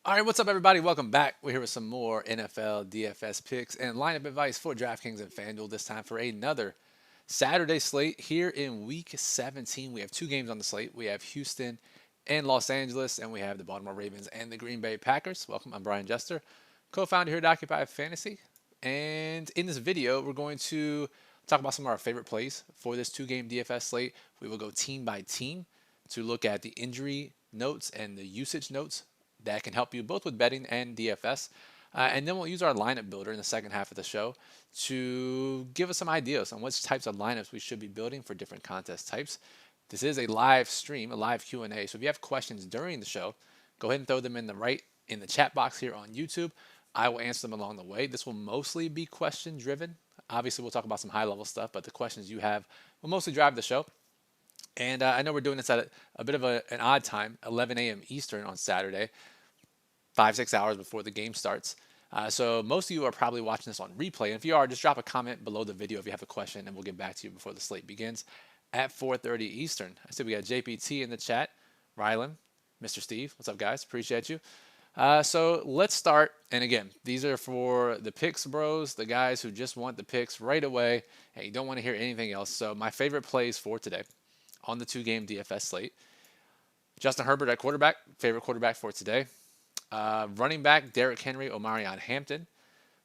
All right, what's up, everybody? Welcome back. We're here with some more NFL DFS picks and lineup advice for DraftKings and FanDuel. This time for another Saturday slate here in Week 17. We have two games on the slate. We have Houston and Los Angeles, and we have the Baltimore Ravens and the Green Bay Packers. Welcome. I'm Brian Jester, co-founder here at Occupy Fantasy. And in this video, we're going to talk about some of our favorite plays for this two-game DFS slate. We will go team by team to look at the injury notes and the usage notes that can help you both with betting and DFS. And then we'll use our lineup builder in the second half of the show to give us some ideas on which types of lineups we should be building for different contest types. This is a live stream, a live Q&A. So if you have questions during the show, go ahead and throw them in the chat box here on YouTube. I will answer them along the way. This will mostly be question driven. Obviously, we'll talk about some high level stuff, but the questions you have will mostly drive the show. And I know we're doing this at a bit of an odd time, 11 a.m. Eastern on Saturday, 5-6 hours before the game starts. So most of you are probably watching this on replay. And if you are, just drop a comment below the video if you have a question, and we'll get back to you before the slate begins at 4:30 Eastern. I see we got JPT in the chat, Rylan, Mr. Steve. What's up, guys? Appreciate you. So let's start. And again, these are for the picks bros, the guys who just want the picks right away and you don't want to hear anything else. So my favorite plays for today on the two-game DFS slate. Justin Herbert at quarterback, favorite quarterback for today. Running back, Derrick Henry, Omarion Hampton.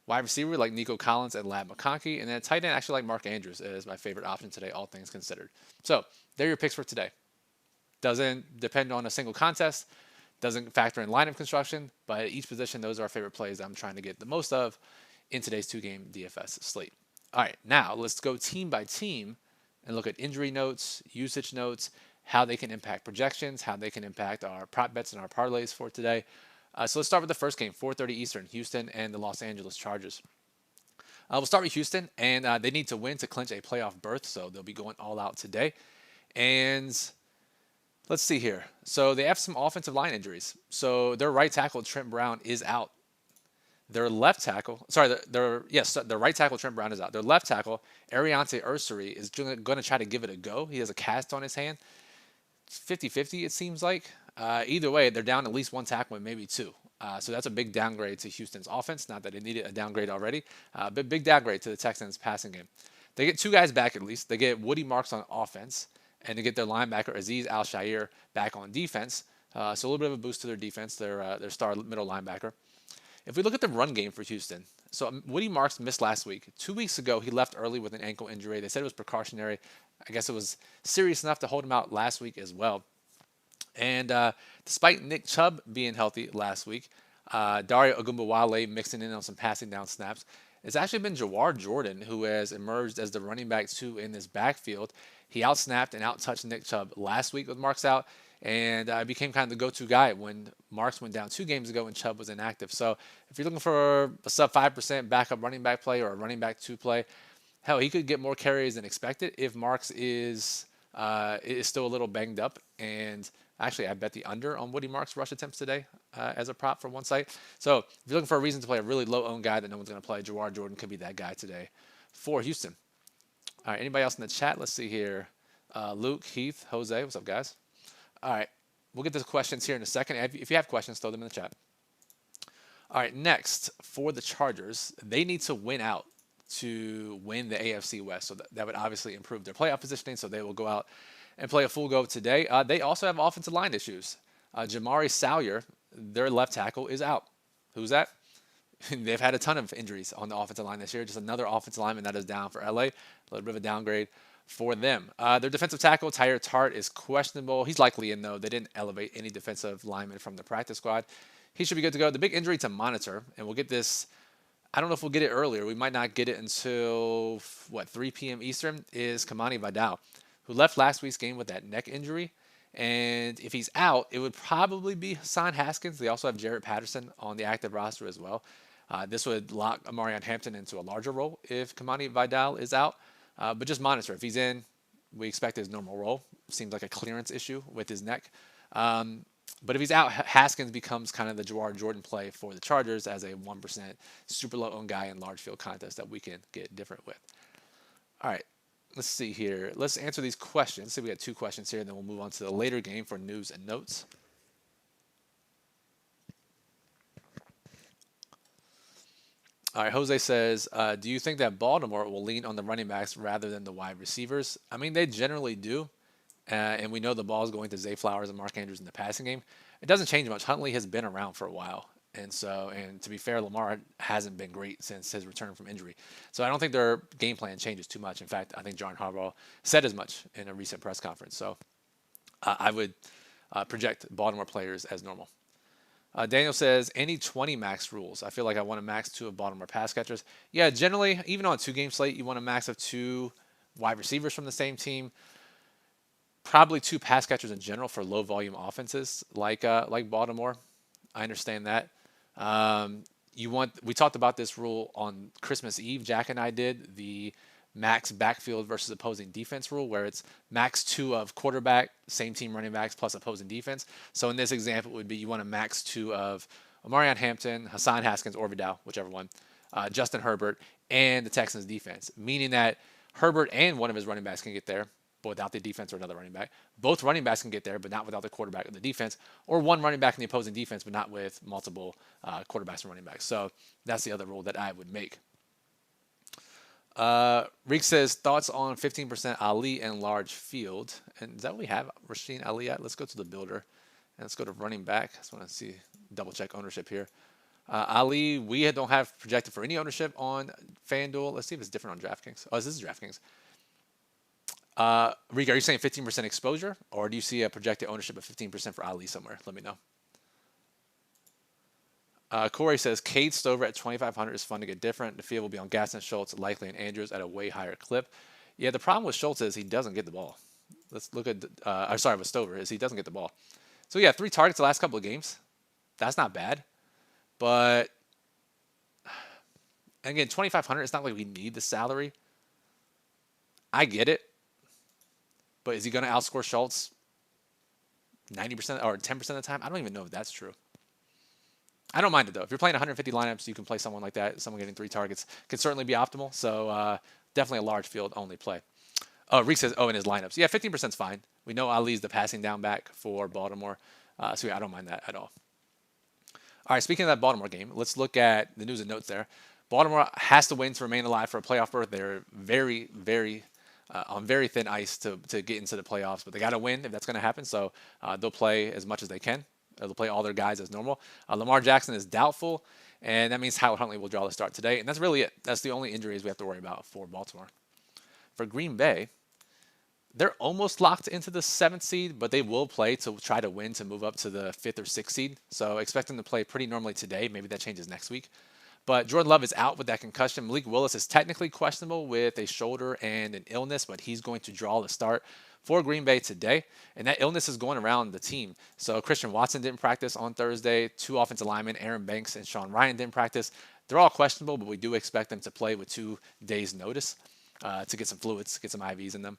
Wide receiver, like Nico Collins and Lab McConkey. And then tight end, actually like Mark Andrews is my favorite option today, all things considered. So they're your picks for today. Doesn't depend on a single contest. Doesn't factor in lineup construction. But at each position, those are our favorite plays that I'm trying to get the most of in today's two-game DFS slate. All right, now let's go team by team and look at injury notes, usage notes, how they can impact projections, how they can impact our prop bets and our parlays for today. So let's start with the first game, 4:30 Eastern, Houston and the Los Angeles Chargers. We'll start with Houston, and they need to win to clinch a playoff berth, so they'll be going all out today. And let's see here. So they have some offensive line injuries. So their right tackle, Trent Brown, is out. Their left tackle, their right tackle, Trent Brown, is out. Their left tackle, Ariante Ursary, is going to try to give it a go. He has a cast on his hand. It's 50-50, it seems like. Either way, they're down at least one tackle and maybe two. So that's a big downgrade to Houston's offense. Not that it needed a downgrade already, but big downgrade to the Texans' passing game. They get two guys back at least. They get Woody Marks on offense, and they get their linebacker Azeez Al-Shaair back on defense. So a little bit of a boost to their defense, their star middle linebacker. If we look at the run game for Houston, so Woody Marks missed last week. 2 weeks ago, he left early with an ankle injury. They said it was precautionary. I guess it was serious enough to hold him out last week as well. And despite Nick Chubb being healthy last week, Dario Ogunbowale mixing in on some passing down snaps. It's actually been Jawar Jordan who has emerged as the running back two in this backfield. He outsnapped and outtouched Nick Chubb last week with Marks out, and became kind of the go-to guy when Marks went down 2 games ago and Chubb was inactive. So if you're looking for a sub 5% backup running back play or a running back 2 play, hell, he could get more carries than expected if Marks is still a little banged up. And actually, I bet the under on Woody Marks' rush attempts today as a prop for one site. So if you're looking for a reason to play a really low-owned guy that no one's going to play, Jawar Jordan could be that guy today for Houston. All right, anybody else in the chat? Let's see here. Luke, Heath, Jose, what's up, guys? All right, we'll get to the questions here in a second. If you have questions, throw them in the chat. All right, next, for the Chargers, they need to win out to win the AFC West. So that would obviously improve their playoff positioning, so they will go out and play a full go today. They also have offensive line issues. Jamari Salyer, their left tackle, is out. Who's that? They've had a ton of injuries on the offensive line this year. Just another offensive lineman that is down for LA. A little bit of a downgrade for them. Their defensive tackle, Tyler Tart, is questionable. He's likely in, though. They didn't elevate any defensive lineman from the practice squad. He should be good to go. The big injury to monitor, and we'll get this, I don't know if we'll get it earlier. We might not get it until, 3 p.m. Eastern, is Kamani Vidal, who left last week's game with that neck injury. And if he's out, it would probably be Hassan Haskins. They also have Jarrett Patterson on the active roster as well. This would lock Omarion Hampton into a larger role if Kamani Vidal is out. But just monitor. If he's in, we expect his normal role. Seems like a clearance issue with his neck. But if he's out, Haskins becomes kind of the Jawar Jordan play for the Chargers as a 1% super low-owned guy in large field contests that we can get different with. All right, let's see here. Let's answer these questions. So we got 2 questions here, and then we'll move on to the later game for news and notes. All right, Jose says, do you think that Baltimore will lean on the running backs rather than the wide receivers? I mean, they generally do. And we know the ball is going to Zay Flowers and Mark Andrews in the passing game. It doesn't change much. Huntley has been around for a while. And to be fair, Lamar hasn't been great since his return from injury. So I don't think their game plan changes too much. In fact, I think John Harbaugh said as much in a recent press conference. So I would project Baltimore players as normal. Daniel says, any 20 max rules? I feel like I want to max 2 of Baltimore pass catchers. Yeah, generally, even on a 2-game slate, you want a max of 2 wide receivers from the same team. Probably 2 pass catchers in general for low volume offenses like Baltimore. I understand that. We talked about this rule on Christmas Eve. Jack and I did the max backfield versus opposing defense rule, where it's max 2 of quarterback, same team running backs plus opposing defense. So in this example, it would be you want a max 2 of Omarion Hampton, Hassan Haskins, or Vidal, whichever one, Justin Herbert, and the Texans defense, meaning that Herbert and one of his running backs can get there, but without the defense or another running back. Both running backs can get there, but not without the quarterback or the defense, or one running back in the opposing defense, but not with multiple quarterbacks and running backs. So that's the other rule that I would make. Reek says, thoughts on 15% Ali and large field. And is that what we have Rasheen Ali at? Let's go to the builder. And let's go to running back. I just want to see, double check ownership here. Ali, we don't have projected for any ownership on FanDuel. Let's see if it's different on DraftKings. Oh, this is DraftKings. Reek, are you saying 15% exposure? Or do you see a projected ownership of 15% for Ali somewhere? Let me know. Corey says, Cade Stover at 2,500 is fun to get different. The field will be on Gaston, Schultz, likely, and Andrews at a way higher clip. Yeah, the problem with Schultz is he doesn't get the ball. Let's look at, with Stover, is he doesn't get the ball. So yeah, 3 targets the last couple of games. That's not bad. But, again, 2,500, it's not like we need the salary. I get it. But is he going to outscore Schultz 90% or 10% of the time? I don't even know if that's true. I don't mind it, though. If you're playing 150 lineups, you can play someone like that. Someone getting 3 targets could certainly be optimal. So definitely a large field only play. Oh, Reek says, in his lineups. Yeah, 15% is fine. We know Ali's the passing down back for Baltimore. So, yeah, I don't mind that at all. All right, speaking of that Baltimore game, let's look at the news and notes there. Baltimore has to win to remain alive for a playoff berth. They're very, very on very thin ice to get into the playoffs, but they got to win if that's going to happen. So they'll play as much as they can. They'll play all their guys as normal. Lamar Jackson is doubtful, and that means Howard Huntley will draw the start today. And that's really it. That's the only injuries we have to worry about for Baltimore. For Green Bay, they're almost locked into the 7th seed, but they will play to try to win to move up to the 5th or 6th seed. So expect them to play pretty normally today. Maybe that changes next week. But Jordan Love is out with that concussion. Malik Willis is technically questionable with a shoulder and an illness, but he's going to draw the start for Green Bay today. And that illness is going around the team. So Christian Watson didn't practice on Thursday. 2 offensive linemen, Aaron Banks and Sean Ryan, didn't practice. They're all questionable, but we do expect them to play with 2 days' notice to get some fluids, get some IVs in them.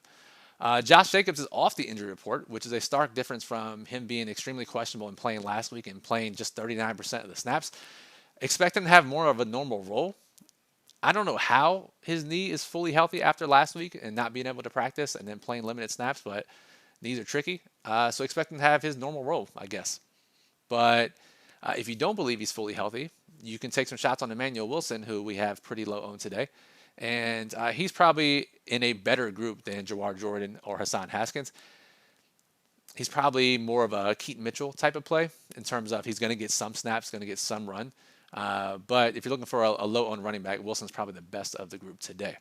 Josh Jacobs is off the injury report, which is a stark difference from him being extremely questionable and playing last week and playing just 39% of the snaps. Expect him to have more of a normal role. I don't know how his knee is fully healthy after last week and not being able to practice and then playing limited snaps, but knees are tricky. So expect him to have his normal role, I guess. But if you don't believe he's fully healthy, you can take some shots on Emmanuel Wilson, who we have pretty low owned today. And he's probably in a better group than Jawar Jordan or Hassan Haskins. He's probably more of a Keaton Mitchell type of play in terms of he's going to get some snaps, going to get some run. But if you're looking for a low-owned running back, Wilson's probably the best of the group today.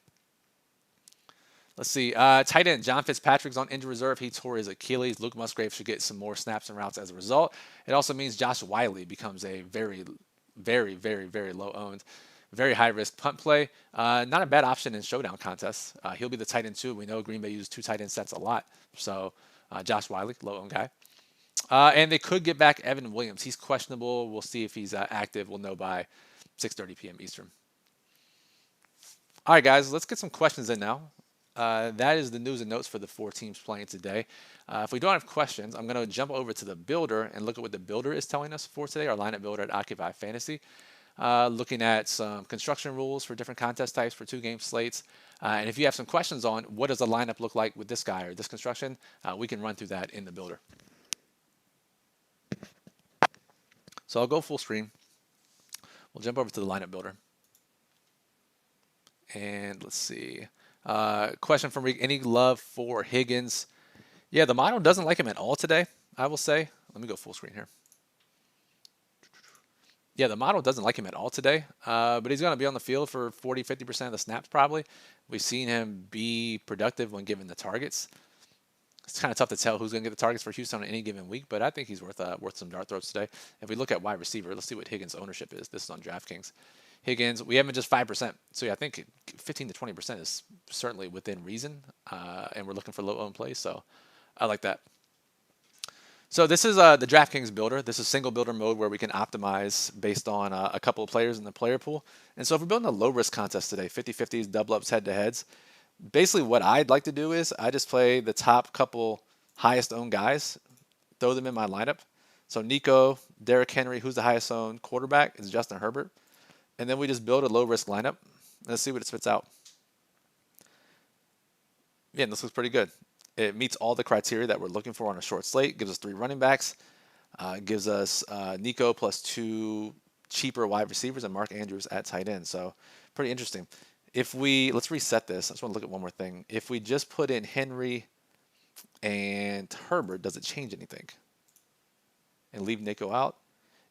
Let's see. Tight end John Fitzpatrick's on injured reserve. He tore his Achilles. Luke Musgrave should get some more snaps and routes as a result. It also means Josh Wiley becomes a very, very, very, very low-owned, very high-risk punt play. Not a bad option in showdown contests. He'll be the tight end too. We know Green Bay uses 2 tight end sets a lot. So Josh Wiley, low-owned guy. And they could get back Evan Williams. He's questionable. We'll see if he's active. We'll know by 6:30 p.m. Eastern. All right, guys, let's get some questions in now. That is the news and notes for the 4 teams playing today. If we don't have questions, I'm going to jump over to the builder and look at what the builder is telling us for today, our lineup builder at Occupy Fantasy. Looking at some construction rules for different contest types for 2-game slates. And if you have some questions on what does the lineup look like with this guy or this construction, we can run through that in the builder. So I'll go full screen. We'll jump over to the lineup builder. And let's see. Question from Rick. Any love for Higgins? Yeah, the model doesn't like him at all today, I will say. Let me go full screen here. Yeah, the model doesn't like him at all today, but he's going to be on the field for 40, 50% of the snaps probably. We've seen him be productive when given the targets. It's kind of tough to tell who's going to get the targets for Houston on any given week, but I think he's worth some dart throws today. If we look at wide receiver, let's see what Higgins' ownership is. This is on DraftKings. Higgins, we have him at just 5%. So yeah, I think 15 to 20% is certainly within reason, and we're looking for low-owned plays, so I like that. So this is the DraftKings builder. This is single builder mode where we can optimize based on a couple of players in the player pool. And so if we're building a low risk contest today, 50-50s, double ups, head to heads, basically what I'd like to do is I just play the top couple highest owned guys, throw them in my lineup. So Nico, Derrick Henry, who's the highest owned quarterback, is Justin Herbert. And then we just build a low risk lineup. Let's see what it spits out. Yeah, this looks pretty good. It meets all the criteria that we're looking for on a short slate. Gives us 3 running backs. Gives us Nico plus 2 cheaper wide receivers and Mark Andrews at tight end. So pretty interesting. Let's reset this. I just want to look at one more thing. If we just put in Henry and Herbert, does it change anything? And leave Nico out?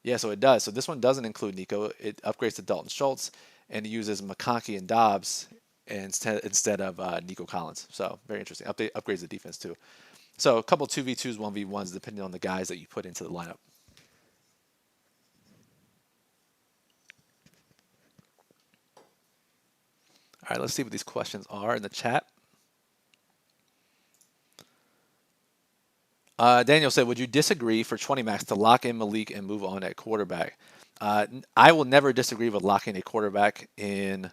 Yeah, so it does. So this one doesn't include Nico. It upgrades to Dalton Schultz and it uses McConkey and Dobbs instead of Nico Collins. So very interesting. Upgrades the defense too. So a couple 2v2s, 1v1s, depending on the guys that you put into the lineup. All right, let's see what these questions are in the chat. Daniel said, would you disagree for 20 max to lock in Malik and move on at quarterback? I will never disagree with locking a quarterback in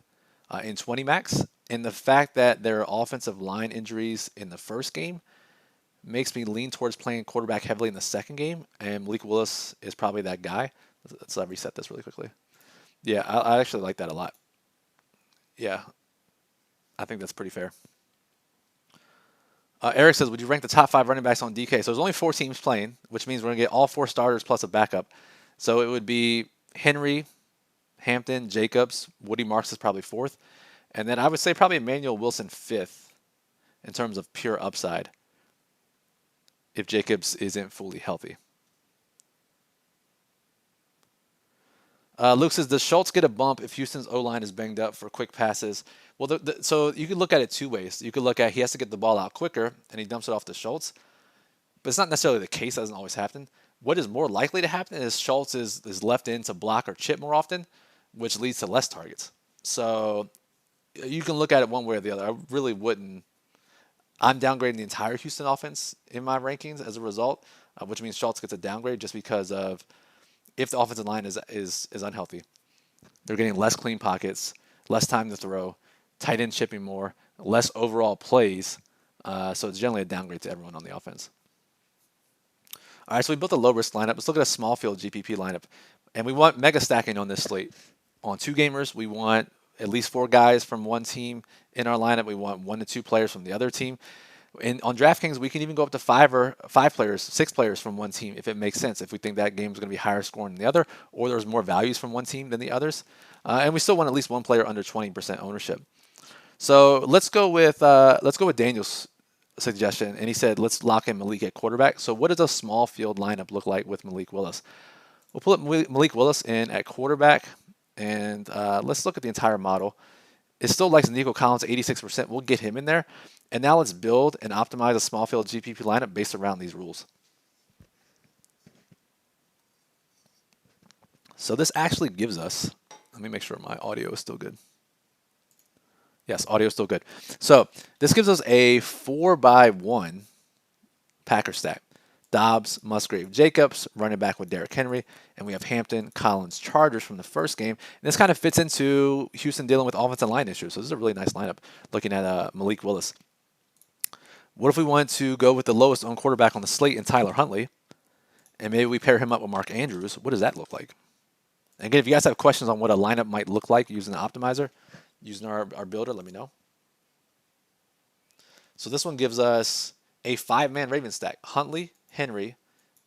20 max. And the fact that there are offensive line injuries in the first game makes me lean towards playing quarterback heavily in the second game. And Malik Willis is probably that guy. Let's reset this really quickly. Yeah, I actually like that a lot. Yeah, I think that's pretty fair. Eric says, would you rank the top 5 running backs on DK? So there's only 4 teams playing, which means we're going to get all 4 starters plus a backup. So it would be Henry, Hampton, Jacobs, Woody Marks is probably 4th. And then I would say probably Emmanuel Wilson 5th in terms of pure upside if Jacobs isn't fully healthy. Luke says, does Schultz get a bump if Houston's O-line is banged up for quick passes? Well, so you could look at it 2 ways. You could look at he has to get the ball out quicker, and he dumps it off to Schultz. But it's not necessarily the case. That doesn't always happen. What is more likely to happen is Schultz is left in to block or chip more often, which leads to less targets. So you can look at it one way or the other. I really wouldn't. I'm downgrading the entire Houston offense in my rankings as a result, which means Schultz gets a downgrade just because of if the offensive line is unhealthy. They're getting less clean pockets, less time to throw, tight end chipping more, less overall plays. So it's generally a downgrade to everyone on the offense. All right, so we built a low-risk lineup. Let's look at a small field GPP lineup. And we want mega stacking on this slate. On 2 gamers, we want at least 4 guys from one team in our lineup. We want 1 to 2 players from the other team. And on DraftKings, we can even go up to 5 players, 6 players from one team if it makes sense. If we think that game is going to be higher scoring than the other, or there's more values from one team than the others, and we still want at least 1 player under 20% ownership. So let's go with Daniel's suggestion, and he said let's lock in Malik at quarterback. So what does a small field lineup look like with Malik Willis? We'll put Malik Willis in at quarterback, and let's look at the entire model. It still likes Nico Collins 86%. We'll get him in there. And now let's build and optimize a small field GPP lineup based around these rules. So this actually gives us, let me make sure my audio is still good. Yes, audio is still good. So this gives us a 4x1 Packer stack. Dobbs, Musgrave, Jacobs, running back with Derrick Henry, and we have Hampton, Collins, Chargers from the first game. And this kind of fits into Houston dealing with offensive line issues. So this is a really nice lineup looking at Malik Willis. What if we wanted to go with the lowest owned quarterback on the slate in Tyler Huntley, and maybe we pair him up with Mark Andrews? What does that look like? And again, if you guys have questions on what a lineup might look like using the optimizer, using our builder, let me know. So this one gives us a 5-man Ravens stack. Huntley, Henry,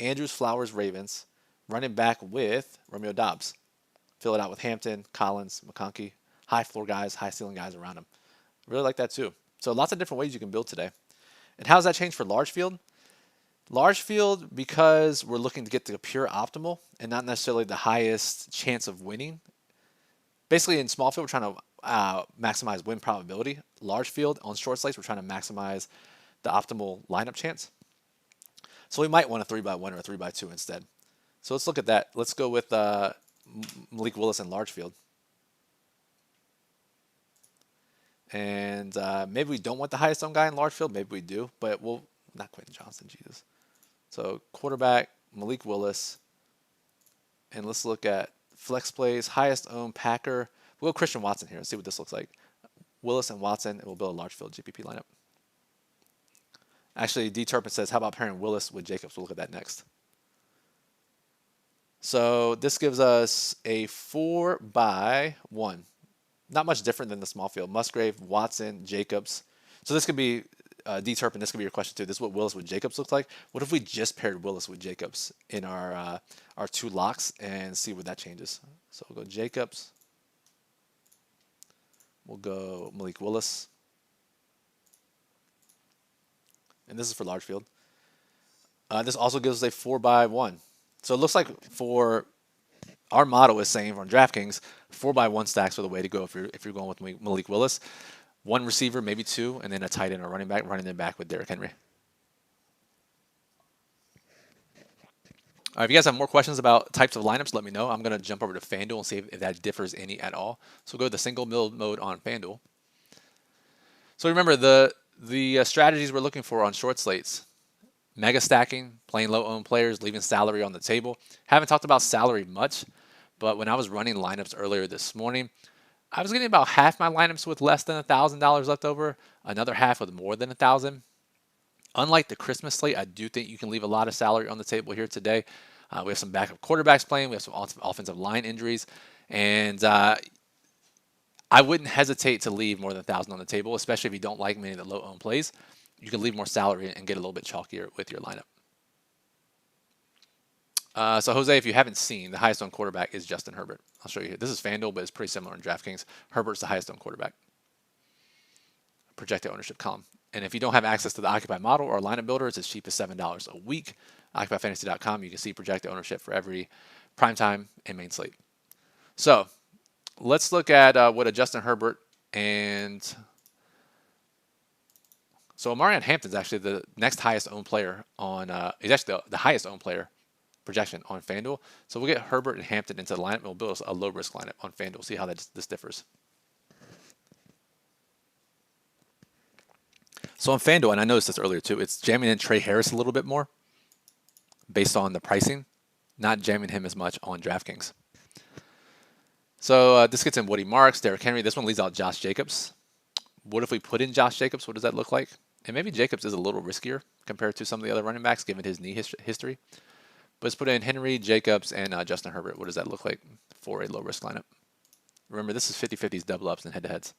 Andrews, Flowers, Ravens, running back with Romeo Dobbs. Fill it out with Hampton, Collins, McConkey, high floor guys, high ceiling guys around him. Really like that too. So lots of different ways you can build today. And how does that change for large field? Large field, because we're looking to get the pure optimal and not necessarily the highest chance of winning. Basically, in small field, we're trying to maximize win probability. Large field, on short slates, we're trying to maximize the optimal lineup chance. So we might want a 3x1 or a 3x2 instead. So let's look at that. Let's go with Malik Willis in large field. And maybe we don't want the highest owned guy in large field. Maybe we do, but we'll not Quentin Johnson, Jesus. So quarterback, Malik Willis. And let's look at flex plays, highest owned Packer. We'll go Christian Watson here and see what this looks like. Willis and Watson, and we'll build a large field GPP lineup. Actually, D. Turpin says, how about pairing Willis with Jacobs? We'll look at that next. So this gives us a 4x1. Not much different than the small field. Musgrave, Watson, Jacobs. So this could be, D. Turpin, this could be your question too. This is what Willis with Jacobs looks like. What if we just paired Willis with Jacobs in our two locks and see what that changes? So we'll go Jacobs. We'll go Malik Willis. And this is for large field. This also gives us a 4x1. So it looks like for our model is saying on DraftKings, 4x1 stacks are the way to go if you're going with Malik Willis. One receiver, maybe two, and then a tight end or running them back with Derrick Henry. All right, if you guys have more questions about types of lineups, let me know. I'm going to jump over to FanDuel and see if that differs any at all. So go to the single build mode on FanDuel. So remember the strategies we're looking for on short slates. Mega stacking, playing low-owned players, leaving salary on the table. Haven't talked about salary much, but when I was running lineups earlier this morning, I was getting about half my lineups with less than $1,000 left over, another half with more than $1,000. Unlike the Christmas slate, I do think you can leave a lot of salary on the table here today. We have some backup quarterbacks playing. We have some offensive line injuries. And I wouldn't hesitate to leave more than $1,000 on the table, especially if you don't like many of the low-owned plays. You can leave more salary and get a little bit chalkier with your lineup. So, Jose, if you haven't seen, the highest owned quarterback is Justin Herbert. I'll show you here. This is FanDuel, but it's pretty similar in DraftKings. Herbert's the highest owned quarterback. Projected ownership column. And if you don't have access to the Occupy model or lineup builder, it's as cheap as $7 a week. OccupyFantasy.com, you can see projected ownership for every primetime and main slate. So, let's look at what a Justin Herbert and... So Omarion Hampton's actually the next highest owned player on, he's actually the highest owned player projection on FanDuel. So we'll get Herbert and Hampton into the lineup and we'll build a low risk lineup on FanDuel. See how this differs. So on FanDuel, and I noticed this earlier too, it's jamming in Trey Harris a little bit more based on the pricing, not jamming him as much on DraftKings. So this gets in Woody Marks, Derrick Henry. This one leaves out Josh Jacobs. What if we put in Josh Jacobs? What does that look like? And maybe Jacobs is a little riskier compared to some of the other running backs, given his knee history. But let's put in Henry, Jacobs, and Justin Herbert. What does that look like for a low-risk lineup? Remember, this is 50-50s, double-ups, and head-to-heads.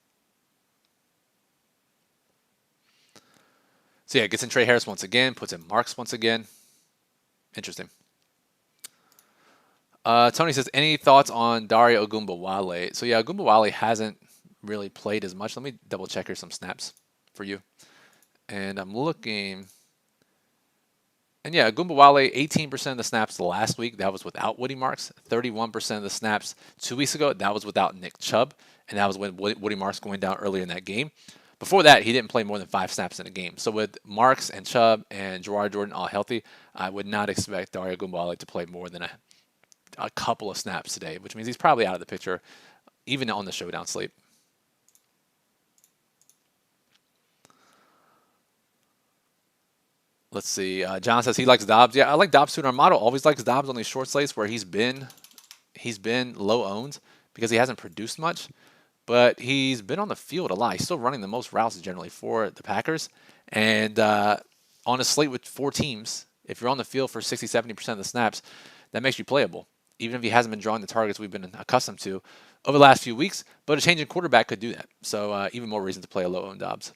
So, yeah, gets in Trey Harris once again, puts in Marks once again. Interesting. Tony says, any thoughts on Dario Ogunbowale? So, yeah, Ogunbowale hasn't really played as much. Let me double-check here some snaps for you. And I'm looking... And yeah, Ogunbowale, 18% of the snaps last week, that was without Woody Marks. 31% of the snaps 2 weeks ago, that was without Nick Chubb. And that was when Woody Marks going down earlier in that game. Before that, he didn't play more than 5 snaps in a game. So with Marks and Chubb and Gerard Jordan all healthy, I would not expect Dario Ogunbowale to play more than a couple of snaps today, which means he's probably out of the picture, even on the showdown slate. Let's see. John says he likes Dobbs. Yeah, I like Dobbs too. Our model always likes Dobbs on these short slates where he's been low owned because he hasn't produced much, but he's been on the field a lot. He's still running the most routes generally for the Packers. And on a slate with 4 teams, if you're on the field for 60-70% of the snaps, that makes you playable, even if he hasn't been drawing the targets we've been accustomed to over the last few weeks. But a change in quarterback could do that. So even more reason to play a low-owned Dobbs.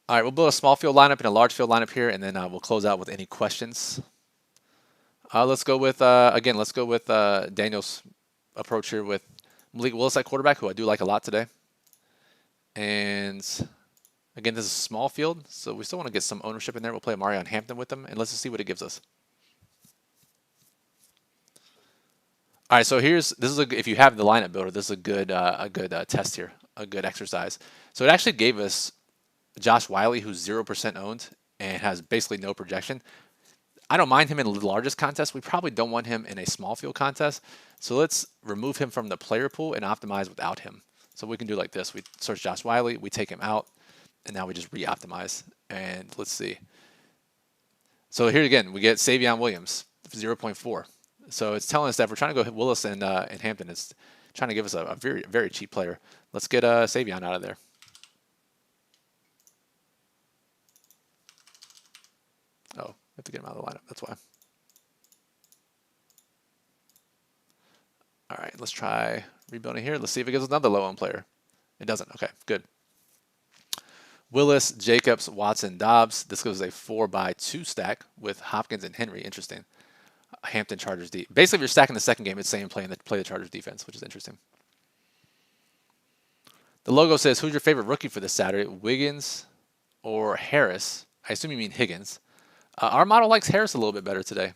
All right, we'll build a small field lineup and a large field lineup here, and then we'll close out with any questions. Let's go with, Daniel's approach here with Malik Willis at quarterback, who I do like a lot today. And again, this is a small field, so we still want to get some ownership in there. We'll play Marion Hampton with them, and let's just see what it gives us. All right, so if you have the lineup builder, this is a good test here, a good exercise. So it actually gave us Josh Wiley, who's 0% owned and has basically no projection. I don't mind him in the largest contest. We probably don't want him in a small field contest. So let's remove him from the player pool and optimize without him. So we can do like this. We search Josh Wiley, we take him out, and now we just re-optimize. And let's see. So here again, we get Savion Williams, 0.4. So it's telling us that if we're trying to go hit Willis and Hampton, it's trying to give us a very, very cheap player. Let's get Savion out of there. Oh, we have to get him out of the lineup. That's why. All right, let's try rebuilding here. Let's see if it gives us another low-owned player. It doesn't. Okay, good. Willis, Jacobs, Watson, Dobbs. This goes a 4x2 stack with Hopkins and Henry. Interesting. Hampton, Chargers, D. Basically, if you're stacking the second game, it's saying play the Chargers defense, which is interesting. The logo says, who's your favorite rookie for this Saturday? Wiggins or Harris? I assume you mean Higgins. Our model likes Harris a little bit better today.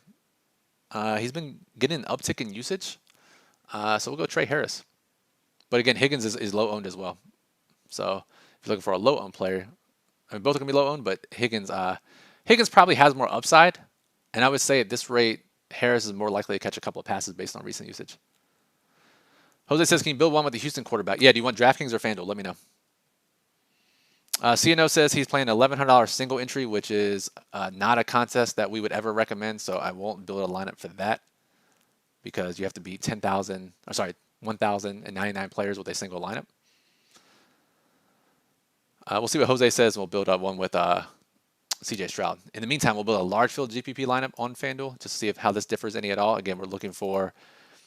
He's been getting an uptick in usage. So we'll go Trey Harris. But again, Higgins is low-owned as well. So if you're looking for a low-owned player, I mean, both are going to be low-owned, but Higgins probably has more upside. And I would say at this rate, Harris is more likely to catch a couple of passes based on recent usage. Jose says, can you build one with the Houston quarterback? Yeah, do you want DraftKings or FanDuel? Let me know. CNO says he's playing an $1,100 single entry, which is not a contest that we would ever recommend, so I won't build a lineup for that because you have to beat 1,099 players with a single lineup. We'll see what Jose says, and we'll build up one with CJ Stroud. In the meantime, we'll build a large field GPP lineup on FanDuel just to see how this differs any at all. Again, we're looking for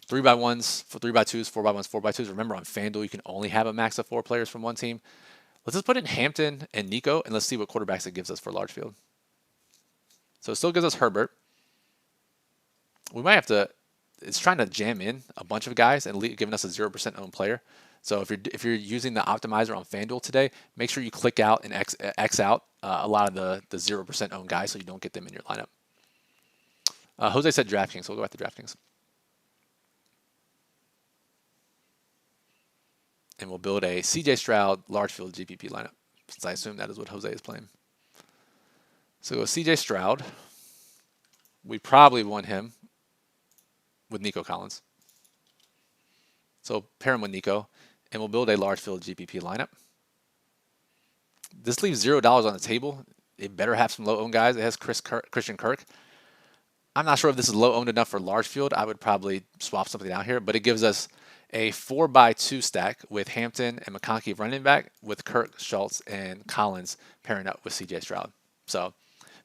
3x1s, 3x2s, 4x1s, 4x2s. Remember, on FanDuel, you can only have a max of 4 players from one team. Let's just put in Hampton and Nico, and let's see what quarterbacks it gives us for large field. So it still gives us Herbert. We might have to, it's trying to jam in a bunch of guys and giving us a 0% owned player. So if you're using the optimizer on FanDuel today, make sure you click out and X out a lot of the 0% owned guys so you don't get them in your lineup. Jose said DraftKings, so we'll go back to DraftKings. And we'll build a CJ Stroud large field GPP lineup, since I assume that is what Jose is playing. So go CJ Stroud. We probably want him with Nico Collins. So pair him with Nico, and we'll build a large field GPP lineup. This leaves $0 on the table. It better have some low-owned guys. It has Christian Kirk. I'm not sure if this is low-owned enough for large field. I would probably swap something out here, but it gives us a 4x2 stack with Hampton and McConkey running back with Kirk, Schultz, and Collins pairing up with CJ Stroud. So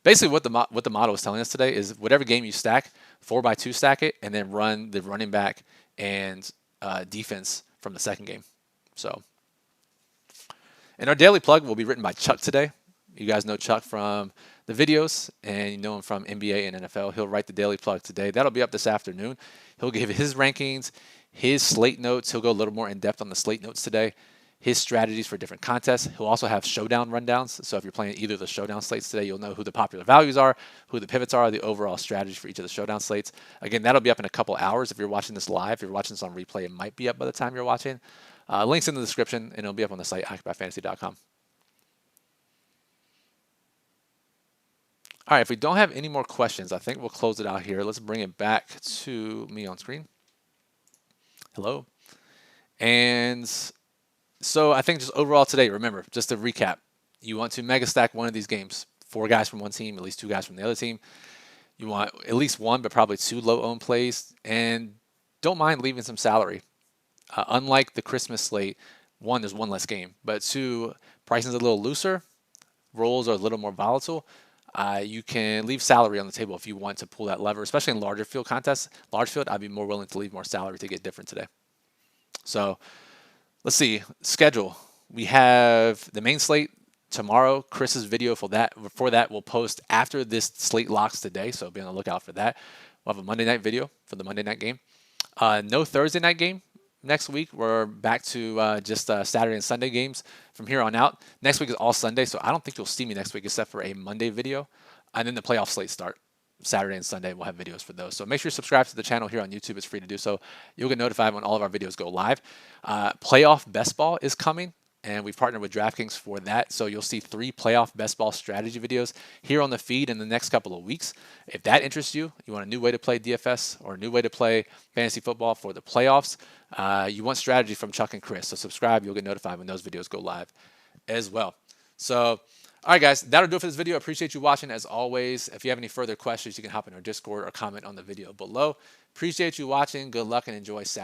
basically what the model is telling us today is whatever game you stack, 4x2 stack it, and then run the running back and defense from the second game. So, and our daily plug will be written by Chuck today. You guys know Chuck from the videos, and you know him from NBA and NFL. He'll write the daily plug today. That'll be up this afternoon. He'll give his rankings, his slate notes. He'll go a little more in depth on the slate notes today, his strategies for different contests. He'll also have showdown rundowns. So if you're playing either of the showdown slates today, you'll know who the popular values are, who the pivots are, the overall strategies for each of the showdown slates. Again, that'll be up in a couple hours. If you're watching this live, if you're watching this on replay, it might be up by the time you're watching. Links in the description, and it'll be up on the site, occupiedfantasy.com. All right, if we don't have any more questions, I think we'll close it out here. Let's bring it back to me on screen. Hello. And so I think just overall today, remember, just to recap, you want to mega stack one of these games. 4 guys from one team, at least 2 guys from the other team. You want at least 1, but probably 2 low-owned plays. And don't mind leaving some salary. Unlike the Christmas slate, 1, there's 1 less game. But 2, pricing's a little looser. Rolls are a little more volatile. You can leave salary on the table if you want to pull that lever, especially in larger field contests. Large field, I'd be more willing to leave more salary to get different today. So let's see. Schedule. We have the main slate tomorrow. Chris's video for that we'll post after this slate locks today, so be on the lookout for that. We'll have a Monday night video for the Monday night game. No Thursday night game next week. We're back to just Saturday and Sunday games from here on out. Next week is all Sunday, so I don't think you'll see me next week except for a Monday video. And then the playoff slate start Saturday and Sunday. We'll have videos for those. So make sure you subscribe to the channel here on YouTube. It's free to do so. You'll get notified when all of our videos go live. Playoff best ball is coming, and we've partnered with DraftKings for that. So you'll see 3 playoff best ball strategy videos here on the feed in the next couple of weeks. If that interests you, you want a new way to play DFS or a new way to play fantasy football for the playoffs, you want strategy from Chuck and Chris. So subscribe. You'll get notified when those videos go live as well. So, all right, guys, that'll do it for this video. I appreciate you watching as always. If you have any further questions, you can hop in our Discord or comment on the video below. Appreciate you watching. Good luck and enjoy Saturday.